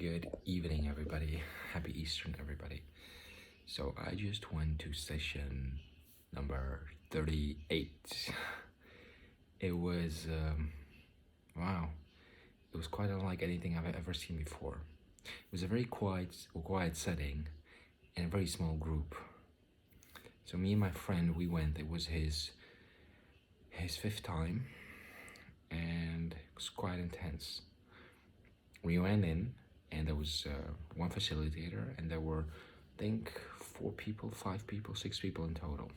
Good evening, everybody. Happy Eastern, everybody. So I just went to session number 38. It was, wow, it was quite unlike anything I've ever seen before. It was a very quiet setting and a very small group. So me and my friend, we went. It was his fifth time, and it was quite intense. We went in, and there was one facilitator, and there were, I think, 4 people, 5 people, 6 people in total.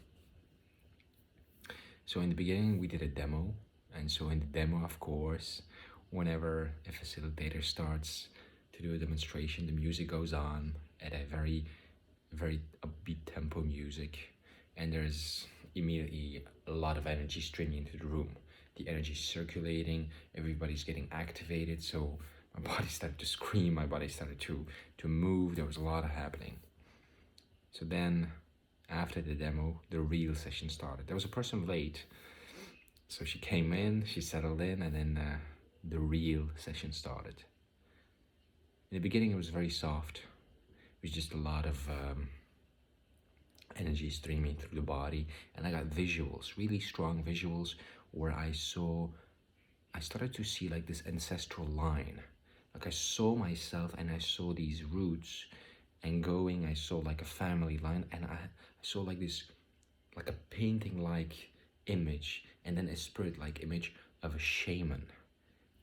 So in the beginning, we did a demo, and so in the demo, of course, whenever a facilitator starts to do a demonstration, the music goes on at a very, very upbeat tempo music, and there's immediately a lot of energy streaming into the room. The energy is circulating, everybody's getting activated, so my body started to scream, my body started to move, there was a lot happening. So then, after the demo, the real session started. There was a person late, so she came in, she settled in, and then the real session started. In the beginning, it was very soft. It was just a lot of energy streaming through the body, and I got visuals, really strong visuals, where I started to see like this ancestral line. Like I saw myself and I saw these roots and going, I saw like a family line, and I saw like this, like a painting-like image, and then a spirit-like image of a shaman.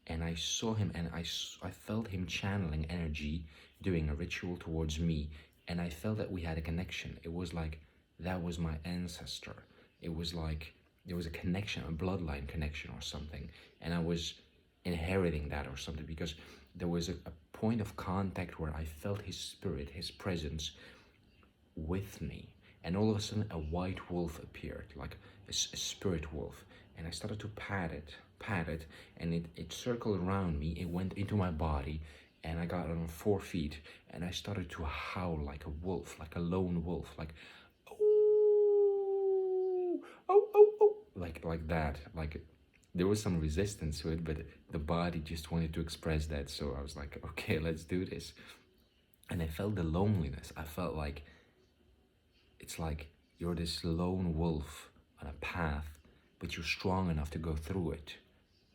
And I saw him, and I felt him channeling energy, doing a ritual towards me, and I felt that we had a connection. It was like, that was my ancestor. It was like, there was a connection, a bloodline connection or something, and I was inheriting that or something, because there was a point of contact where I felt his spirit, his presence with me, and all of a sudden a white wolf appeared, like a spirit wolf, and I started to pat it, and it circled around me, it went into my body, and I got on 4 feet, and I started to howl like a wolf, like a lone wolf, like, oh, oh, oh, oh, like that, like, there was some resistance to it, but the body just wanted to express that. So I was like, okay, let's do this. And I felt the loneliness. I felt like, it's like you're this lone wolf on a path, but you're strong enough to go through it.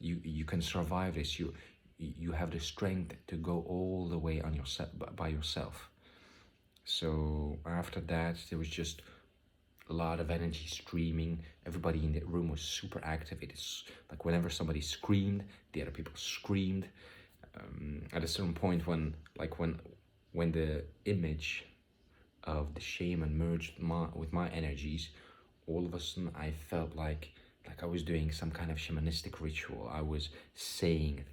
You can survive this. You have the strength to go all the way on yourself, by yourself. So after that, there was just a lot of energy streaming. Everybody in the room was super active. It's like whenever somebody screamed, the other people screamed. At a certain point, when the image of the shaman merged with my energies, all of a sudden I felt like I was doing some kind of shamanistic ritual. I was saying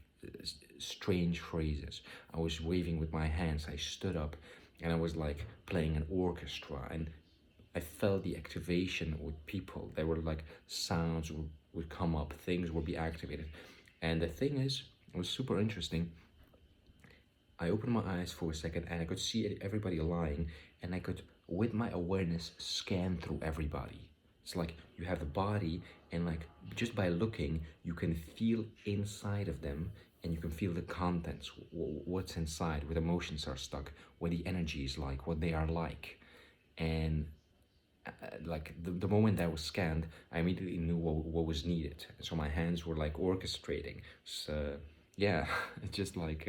strange phrases. I was waving with my hands. I stood up, and I was like playing an orchestra, and I felt the activation with people. There were like sounds would come up, things would be activated. And the thing is, it was super interesting. I opened my eyes for a second, and I could see everybody lying, and I could, with my awareness, scan through everybody. It's like you have a body, and like just by looking, you can feel inside of them, and you can feel the contents, what's inside, where the emotions are stuck, what the energy is like, what they are like. And like the moment that was scanned, I immediately knew what was needed. So my hands were like orchestrating. So yeah, it's just like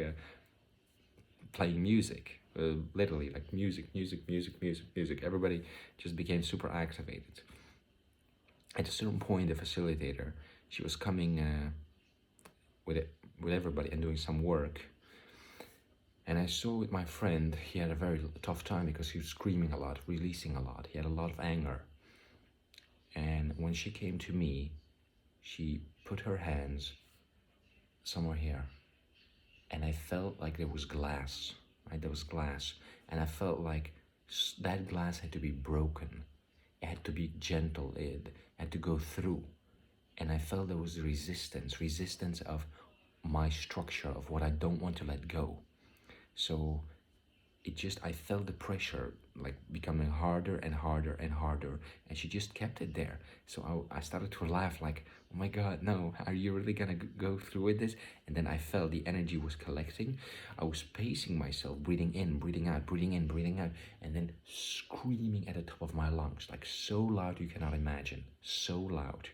playing music, literally like music. Everybody just became super activated. At a certain point, the facilitator, she was coming with everybody and doing some work. And I saw with my friend, he had a very tough time because he was screaming a lot, releasing a lot. He had a lot of anger. And when she came to me, she put her hands somewhere here. And I felt like there was glass, right? There was glass. And I felt like that glass had to be broken. It had to be gentle. It had to go through. And I felt there was resistance of my structure, of what I don't want to let go. So I felt the pressure like becoming harder and harder and harder, and she just kept it there. So I started to laugh like, oh my god, no, are you really gonna go through with this? And then I felt the energy was collecting. I was pacing myself, breathing in, breathing out, breathing in, breathing out, and then screaming at the top of my lungs, like so loud you cannot imagine, so loud,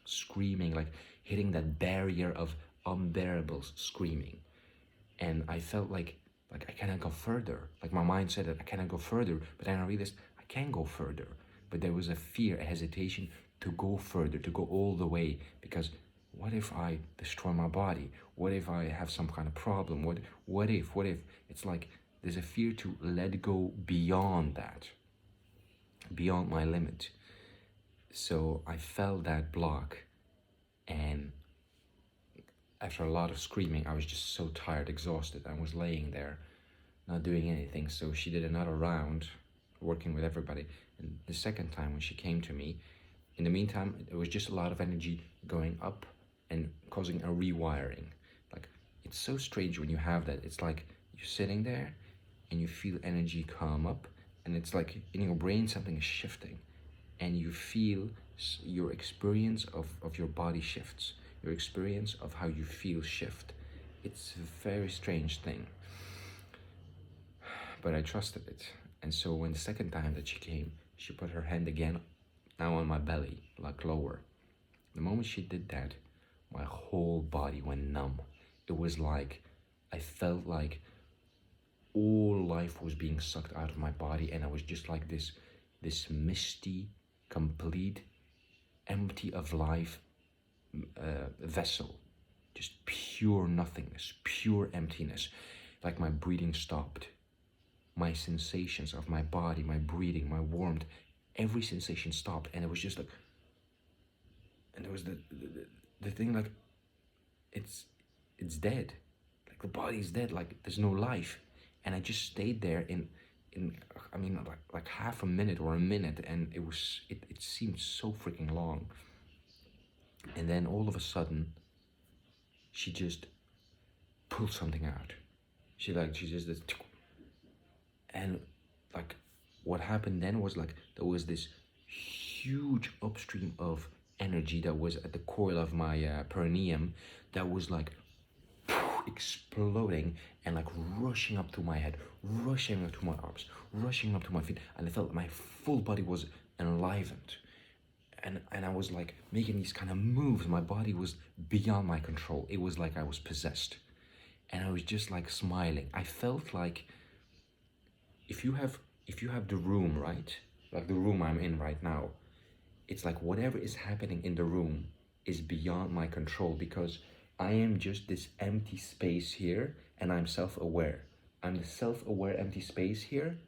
screaming, like hitting that barrier of unbearable screaming. And I felt like I cannot go further. Like my mind said that I cannot go further, but then I realized I can go further. But there was a fear, a hesitation to go further, to go all the way, because what if I destroy my body? What if I have some kind of problem? What if? It's like there's a fear to let go beyond that, beyond my limit. So I felt that block, and after a lot of screaming, I was just so tired, exhausted. I was laying there, not doing anything. So she did another round, working with everybody. And the second time when she came to me, in the meantime, there was just a lot of energy going up and causing a rewiring. Like, it's so strange when you have that. It's like you're sitting there and you feel energy come up, and it's like in your brain something is shifting, and you feel your experience of your body shifts, your experience of how you feel shift. It's a very strange thing, but I trusted it. And so when the second time that she came, she put her hand again, now on my belly, like lower. The moment she did that, my whole body went numb. It was like I felt like all life was being sucked out of my body, and I was just like this misty, complete, empty of life vessel, just pure nothingness, pure emptiness. Like my breathing stopped, my sensations of my body, my breathing, my warmth, every sensation stopped, and it was just like, and there was the thing like, it's dead, like the body's dead, like there's no life. And I just stayed there in I mean like half a minute or a minute, and it seemed so freaking long. And then all of a sudden, she just pulled something out. She just did, and like what happened then was like there was this huge upstream of energy that was at the coil of my perineum, that was like exploding and like rushing up to my head, rushing up to my arms, rushing up to my feet, and I felt my full body was enlivened. And I was like making these kind of moves. My body was beyond my control. It was like I was possessed. And I was just like smiling. I felt like if you have the room, right? Like the room I'm in right now, it's like whatever is happening in the room is beyond my control, because I am just this empty space here, and I'm self-aware. I'm the self-aware empty space here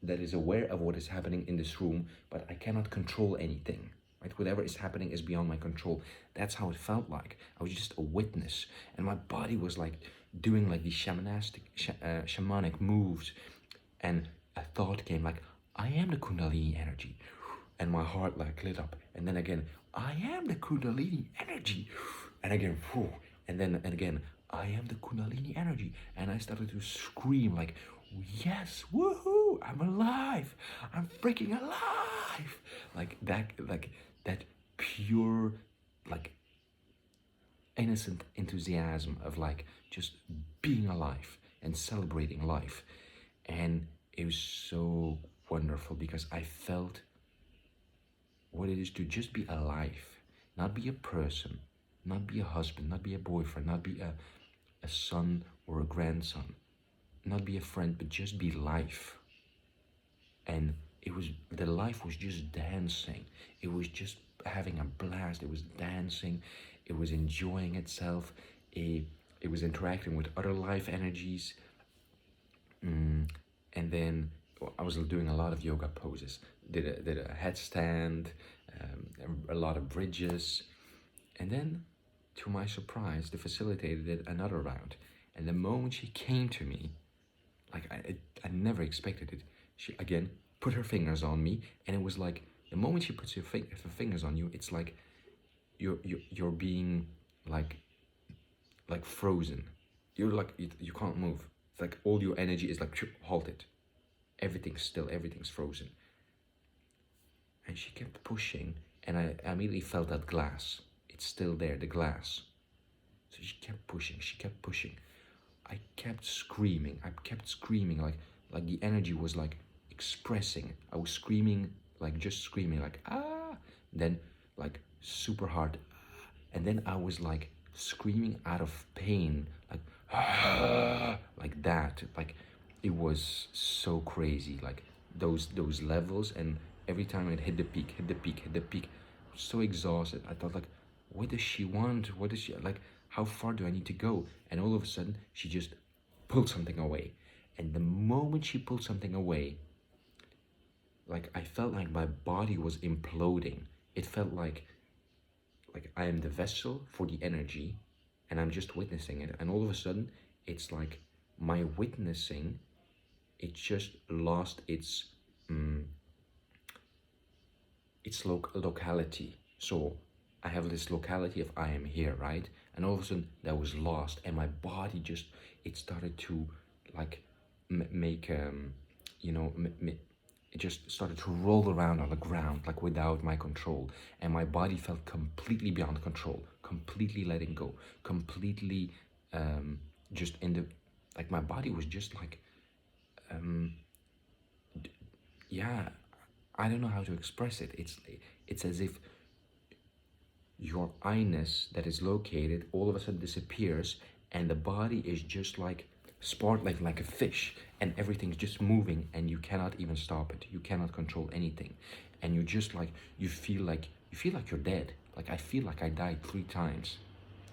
that is aware of what is happening in this room, but I cannot control anything. Right? Whatever is happening is beyond my control. That's how it felt like. I was just a witness, and my body was like doing like these shamanic moves, and a thought came like, I am the kundalini energy, and my heart like lit up, and then again, I am the kundalini energy, and again, whew, and then and again, I am the kundalini energy, and I started to scream like, yes, woohoo, I'm alive, I'm freaking alive, like that pure, like innocent enthusiasm of like just being alive and celebrating life. And it was so wonderful because I felt what it is to just be alive, not be a person, not be a husband, not be a boyfriend, not be a son or a grandson, not be a friend, but just be life. And the life was just dancing. It was just having a blast. It was dancing. It was enjoying itself. It was interacting with other life energies. And then I was doing a lot of yoga poses. Did a headstand, a lot of bridges. And then, to my surprise, the facilitator did another round. And the moment she came to me, like I never expected it, she again put her fingers on me, and it was like the moment she puts her fingers on you, it's like you're being like frozen. You're like you can't move. It's like all your energy is like halted. everything's still, everything's frozen. And she kept pushing, and I immediately felt that glass. It's still there, the glass. So she kept pushing. I kept screaming, like the energy was like expressing. I was screaming, like just screaming, like ah, then like super hard, and then I was like screaming out of pain, like ah, like that, like it was so crazy, like those levels, and every time it hit the peak, I was so exhausted. I thought like, what does she want? What does she like? How far do I need to go? And all of a sudden, she just pulled something away. And the moment she pulled something away, like I felt like my body was imploding. It felt like I am the vessel for the energy, and I'm just witnessing it. And all of a sudden, it's like my witnessing, it just lost its locality. So I have this locality of I am here, right? And all of a sudden that was lost, and my body just, it started to like make it just started to roll around on the ground like without my control, and my body felt completely beyond control, completely letting go, completely just in the, like my body was just like yeah, I don't know how to express it. It's as if your I-ness that is located all of a sudden disappears, and the body is just like sport, like a fish, and everything's just moving, and you cannot even stop it. You cannot control anything, and you just like you feel like you're dead. Like I feel like I died 3 times.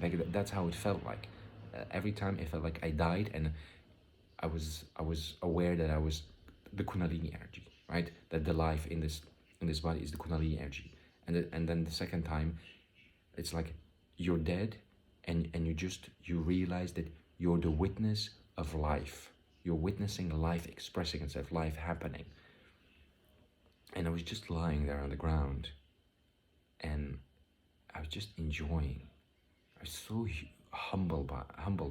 Like that's how it felt like. Every time it felt like I died, and I was aware that I was the kundalini energy, right? That the life in this body is the kundalini energy, and then the second time, it's like you're dead, and you realize that you're the witness of life. You're witnessing life expressing itself, life happening. And I was just lying there on the ground, and I was just enjoying. I was so humbled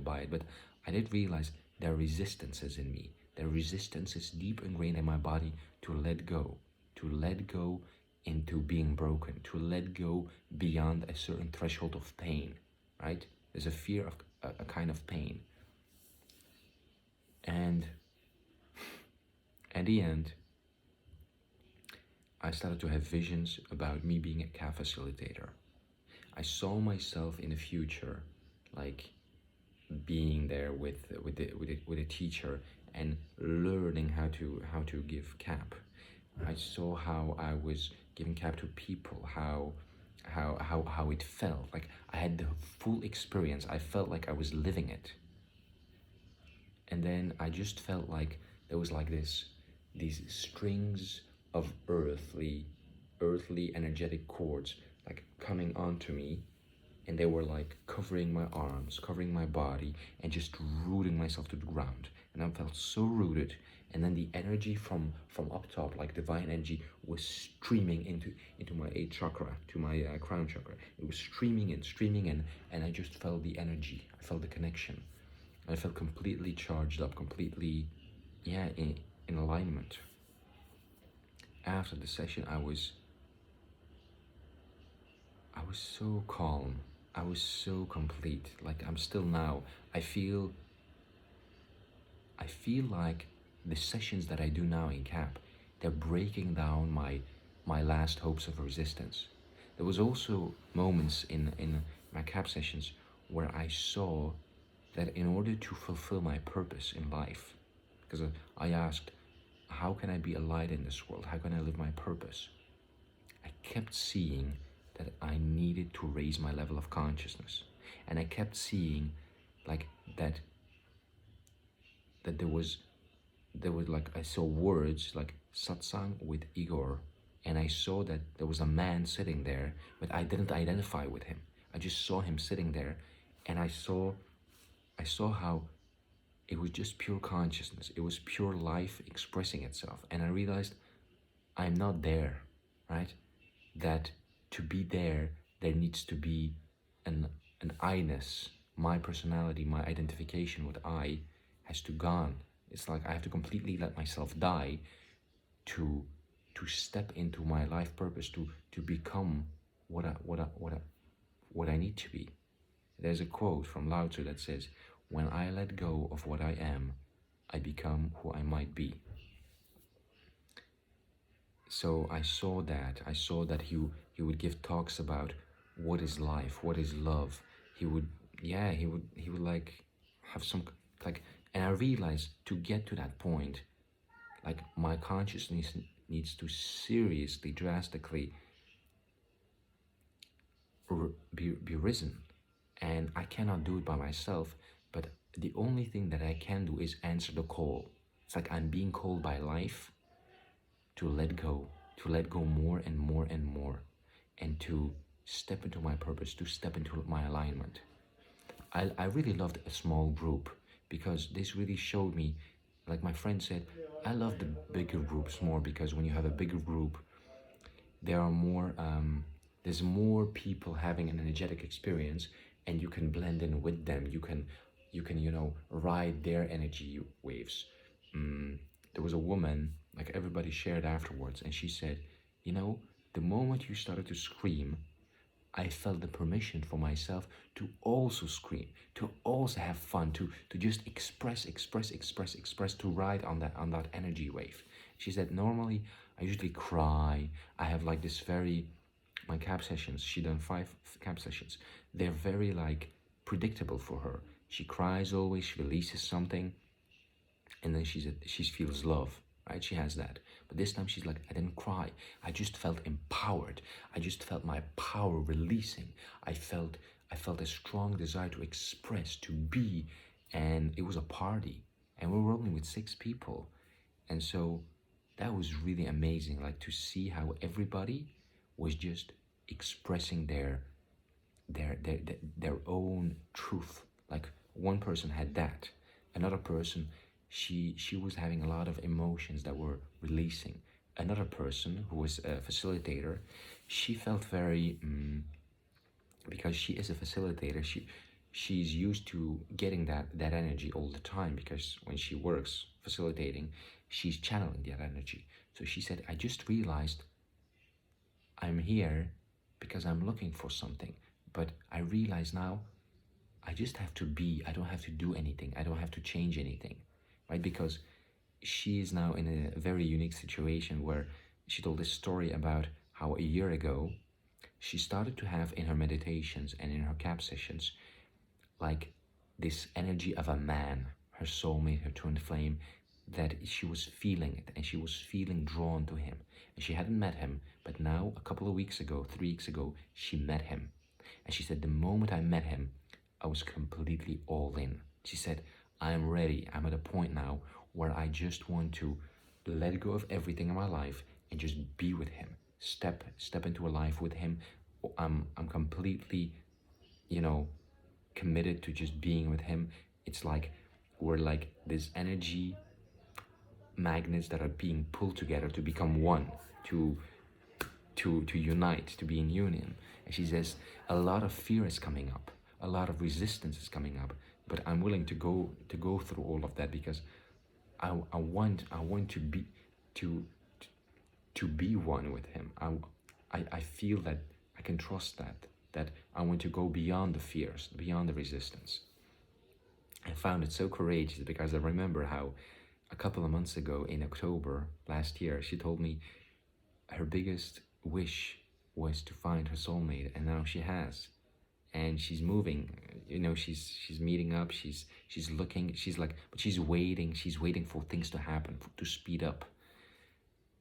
by it, but I did realize there are resistances in me. There are resistances deep ingrained in my body to let go into being broken, to let go beyond a certain threshold of pain, right? There's a fear of a kind of pain. And at the end, I started to have visions about me being a KAP facilitator. I saw myself in the future, like being there with a teacher and learning how to give KAP. I saw how I was giving KAP to people, how it felt. Like I had the full experience. I felt like I was living it. And then I just felt like there was like these strings of earthly energetic cords like coming onto me, and they were like covering my arms, covering my body, and just rooting myself to the ground. And I felt so rooted. And then the energy from up top, like divine energy, was streaming into my 8th chakra, to my crown chakra. It was streaming in, and I just felt the energy. I felt the connection. I felt completely charged up, completely, yeah, in alignment. After the session, I was so calm. I was so complete. Like I'm still now. I feel like the sessions that I do now in KAP, they're breaking down my last hopes of resistance. There was also moments in my KAP sessions where I saw that in order to fulfill my purpose in life, because I asked, how can I be a light in this world? How can I live my purpose? I kept seeing that I needed to raise my level of consciousness. And I kept seeing like that there was like, I saw words like satsang with Igor, and I saw that there was a man sitting there, but I didn't identify with him. I just saw him sitting there, and I saw how it was just pure consciousness. It was pure life expressing itself. And I realized I'm not there, right? That to be there needs to be an I-ness. My personality, my identification with I has to gone. It's like I have to completely let myself die to step into my life purpose, to become what I need to be. There's a quote from Lao Tzu that says, "When I let go of what I am, I become who I might be." So I saw that he would give talks about what is life, what is love. He would, yeah, he would like have some, like, and I realized to get to that point, like, my consciousness needs to seriously, drastically be risen, and I cannot do it by myself. But the only thing that I can do is answer the call. It's like I'm being called by life to let go more and more and more, and to step into my purpose, to step into my alignment. I really loved a small group because this really showed me, like my friend said, I love the bigger groups more, because when you have a bigger group, there are more, there's more people having an energetic experience, and you can blend in with them. You can, ride their energy waves. There was a woman, like, everybody shared afterwards, and she said, the moment you started to scream, I felt the permission for myself to also scream, to also have fun, to just express, to ride on that energy wave. She said, normally I usually cry. I have like this very, my KAP sessions, she done 5 KAP sessions. They're very like predictable for her. She cries always, she releases something, and then she feels love, right? She has that. But this time she's like, I didn't cry. I just felt empowered. I just felt my power releasing. I felt a strong desire to express, to be, and it was a party. And we were only with 6 people. And so that was really amazing, like, to see how everybody was just expressing their own truth. Like, one person had that, another person, she was having a lot of emotions that were releasing. Another person who was a facilitator, she felt very, because she is a facilitator, she's used to getting that energy all the time, because when she works facilitating, she's channeling that energy. So she said, I just realized I'm here because I'm looking for something, but I realize now I just have to be. I don't have to do anything. I don't have to change anything, right? Because she is now in a very unique situation where she told this story about how a year ago she started to have, in her meditations and in her KAP sessions, like, this energy of a man, her soulmate, her twin flame, that she was feeling it, and she was feeling drawn to him. And she hadn't met him, but now, a couple of weeks ago, 3 weeks ago, she met him. And she said, the moment I met him, I was completely all in. She said, I am ready. I'm at a point now where I just want to let go of everything in my life and just be with him. Step into a life with him. I'm completely, committed to just being with him. It's like we're like this energy magnets that are being pulled together to become one, to unite, to be in union. And she says, a lot of fear is coming up, a lot of resistance is coming up, but I'm willing to go through all of that, because I want to be, to be one with him. I feel that I can trust that I want to go beyond the fears, beyond the resistance. I found it so courageous, because I remember how a couple of months ago, in October last year, she told me her biggest wish was to find her soulmate, and now she has. And she's moving, she's meeting up, she's looking, she's like, but she's waiting for things to happen, to speed up.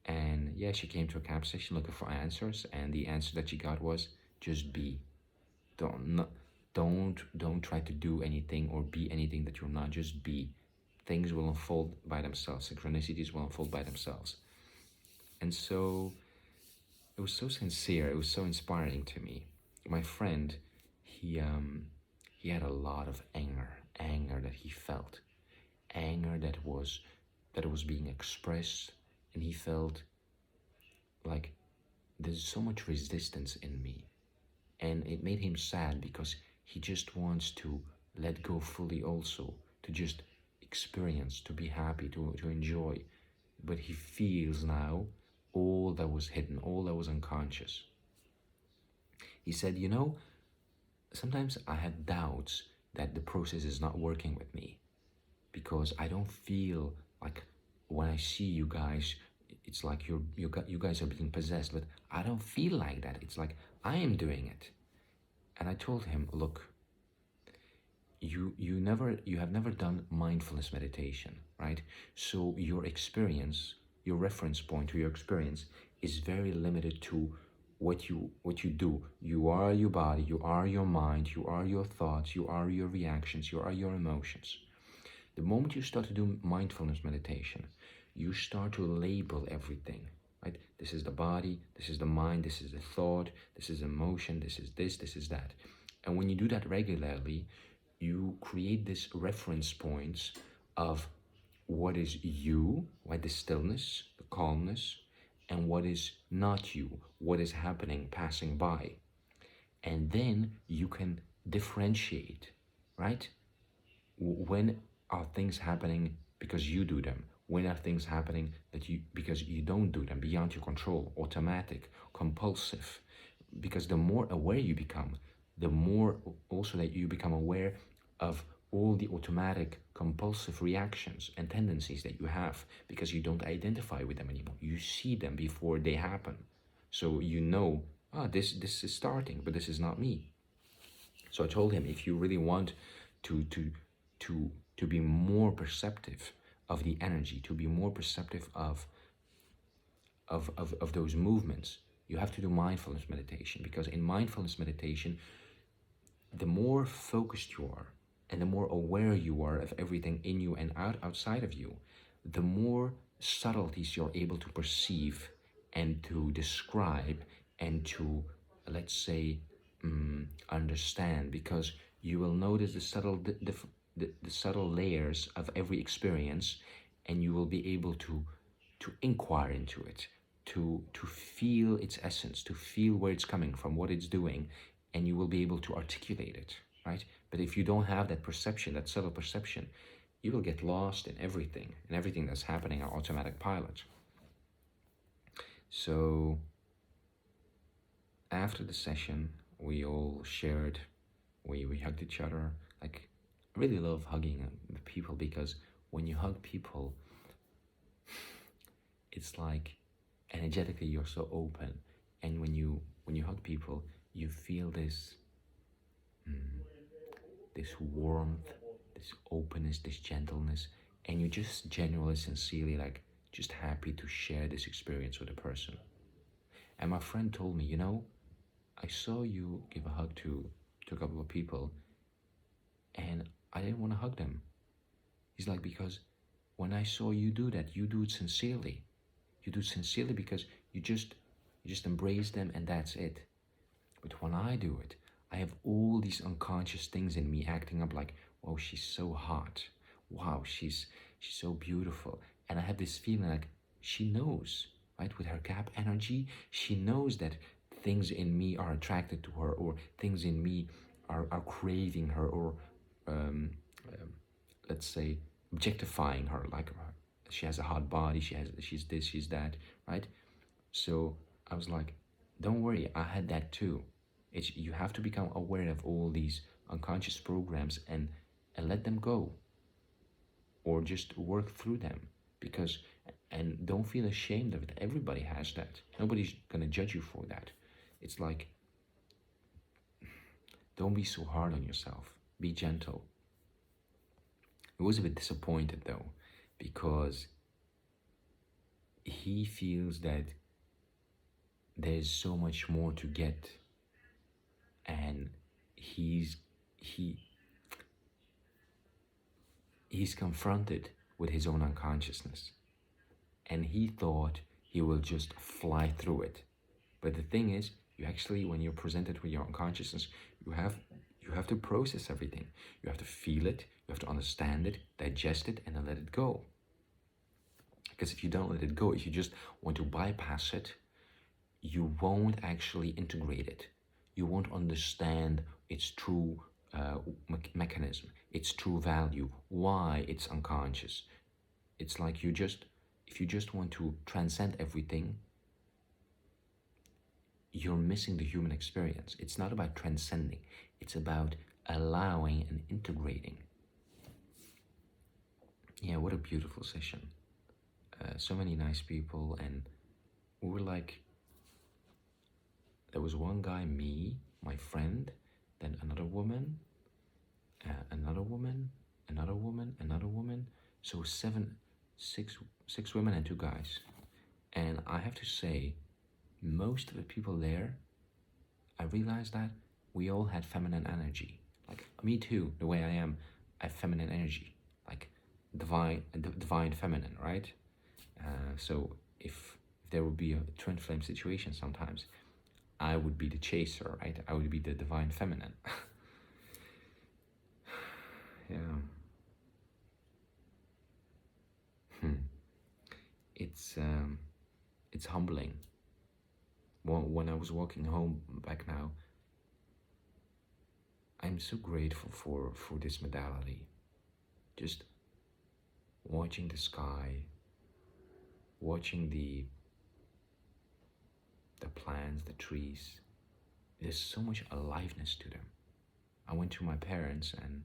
And yeah, she came to a KAP session looking for answers, and the answer that she got was, just be. Don't try to do anything or be anything that you're not. Just be. Things will unfold by themselves. Synchronicities will unfold by themselves. And so it was so sincere. It was so inspiring to me. My friend, he had a lot of anger that he felt, anger that was being expressed, and he felt like, there's so much resistance in me. And it made him sad, because he just wants to let go fully also, to just experience, to be happy, to enjoy. But he feels now all that was hidden, all that was unconscious. He said, sometimes I had doubts that the process is not working with me because I don't feel like when I see you guys, it's like you guys are being possessed, but I don't feel like that. It's like I am doing it. And I told him, look, you have never done mindfulness meditation, right? So your experience, your reference point to your experience is very limited to what you do. You are your body, you are your mind, you are your thoughts, you are your reactions, you are your emotions. The moment you start to do mindfulness meditation, you start to label everything, right? This is the body, this is the mind, this is the thought, this is emotion, this is that. And when you do that regularly, you create this reference points of what is you, right? The stillness, the calmness, and what is not you, what is happening, passing by. And then you can differentiate, right? When are things happening because you do them? When are things happening because you don't do them, beyond your control, automatic, compulsive? Because the more aware you become, the more also that you become aware of all the automatic compulsive reactions and tendencies that you have, because you don't identify with them anymore. You see them before they happen. So this is starting, but this is not me. So I told him, if you really want to be more perceptive of the energy, to be more perceptive of those movements, you have to do mindfulness meditation. Because in mindfulness meditation, the more focused you are and the more aware you are of everything in you and outside of you, the more subtleties you're able to perceive and to describe and to, let's say, understand. Because you will notice the subtle layers of every experience, and you will be able to inquire into it, to feel its essence, to feel where it's coming from, what it's doing, and you will be able to articulate it, right? But if you don't have that perception, that subtle perception, you will get lost in everything, and everything that's happening on automatic pilot. So after the session, we all shared, we hugged each other. Like, I really love hugging people, because when you hug people, it's like energetically you're so open, and when you hug people, you feel this warmth, this openness, this gentleness, and you just genuinely, sincerely, like, just happy to share this experience with a person. And my friend told me, I saw you give a hug to a couple of people, and I didn't want to hug them. He's like, because when I saw you do that, you do it sincerely. You do it sincerely because you just embrace them, and that's it. But when I do it, I have all these unconscious things in me acting up, like, wow, she's so hot. Wow, she's so beautiful. And I have this feeling like she knows, right? With her KAP energy, she knows that things in me are attracted to her, or things in me are craving her, or let's say objectifying her, like she has a hot body, she's this, she's that, right? So I was like, don't worry, I had that too. You have to become aware of all these unconscious programs and let them go, or just work through them. And don't feel ashamed of it. Everybody has that. Nobody's gonna judge you for that. It's like, don't be so hard on yourself. Be gentle. I was a bit disappointed though, because he feels that there's so much more to get, and he's confronted with his own unconsciousness, and he thought he will just fly through it. But the thing is, you actually, when you're presented with your unconsciousness, you have to process everything. You have to feel it, you have to understand it, digest it, and then let it go. Because if you don't let it go, if you just want to bypass it, you won't actually integrate it. You won't understand its true mechanism, its true value, why it's unconscious. It's like if you just want to transcend everything, you're missing the human experience. It's not about transcending, it's about allowing and integrating. Yeah, what a beautiful session. So many nice people, and we were like, there was one guy, me, my friend, then another woman, another woman, another woman, another woman. So six women and 2 guys. And I have to say, most of the people there, I realized that we all had feminine energy. Like me too, the way I am, I have feminine energy, like divine feminine, right? So if there would be a twin flame situation sometimes, I would be the chaser, right? I would be the divine feminine. Yeah. It's humbling. When I was walking home back now, I'm so grateful for this modality. Just watching the sky, watching the plants, the trees. There's so much aliveness to them. I went to my parents and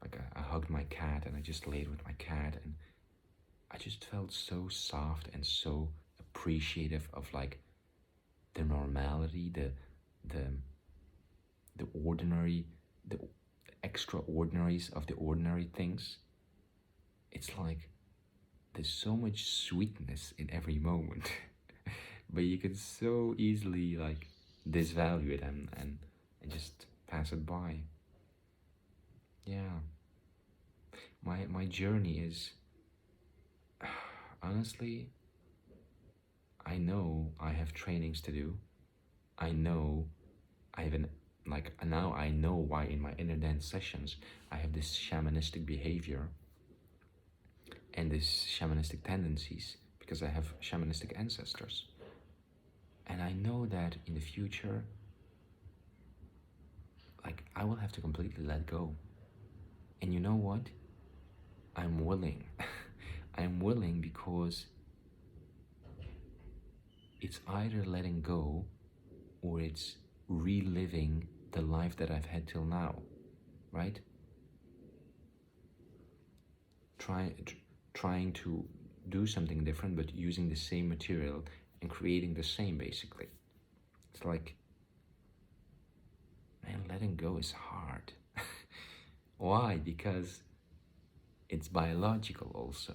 like I hugged my cat and I just laid with my cat and I just felt so soft and so appreciative of like the normality, the ordinary, the extraordinaries of the ordinary things. It's like there's so much sweetness in every moment, but you can so easily like disvalue it and just pass it by. Yeah, my journey is honestly, I know I have trainings to do. I know I have like now I know why in my inner dance sessions I have this shamanistic behavior and these shamanistic tendencies because I have shamanistic ancestors. And I know that in the future, like I will have to completely let go. And you know what? I'm willing. I'm willing because it's either letting go or it's reliving the life that I've had till now, right? Trying to do something different but using the same material and creating the same basically. It's like, man, letting go is hard. Why? Because it's biological also.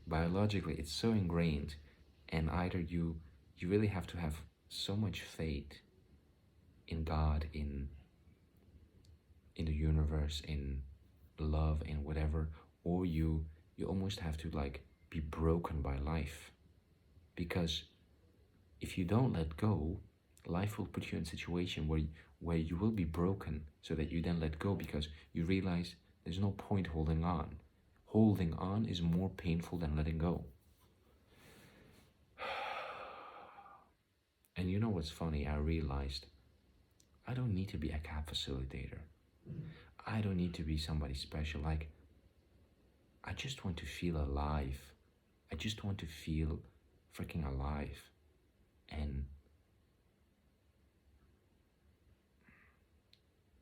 Biologically, it's so ingrained, and either you really have to have so much faith in God, in the universe, in love, in whatever, or you almost have to like be broken by life. Because if you don't let go, life will put you in a situation where you will be broken so that you then let go because you realize there's no point holding on. Holding on is more painful than letting go. And you know what's funny? I realized I don't need to be a KAP facilitator. I don't need to be somebody special. Like, I just want to feel alive. I just want to feel freaking alive. And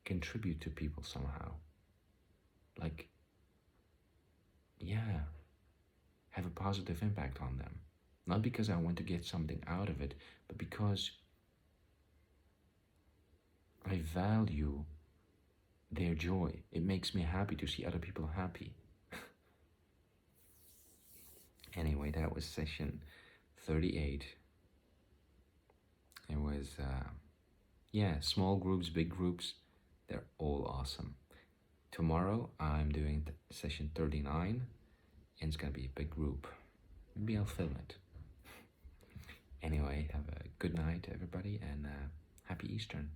contribute to people somehow. Like, yeah, have a positive impact on them. Not because I want to get something out of it, but because I value their joy. It makes me happy to see other people happy. Anyway, that was session 38. It was, yeah, small groups, big groups, they're all awesome. Tomorrow, I'm doing session 39, and it's gonna be a big group. Maybe I'll film it. Anyway, have a good night, everybody, and happy Eastern.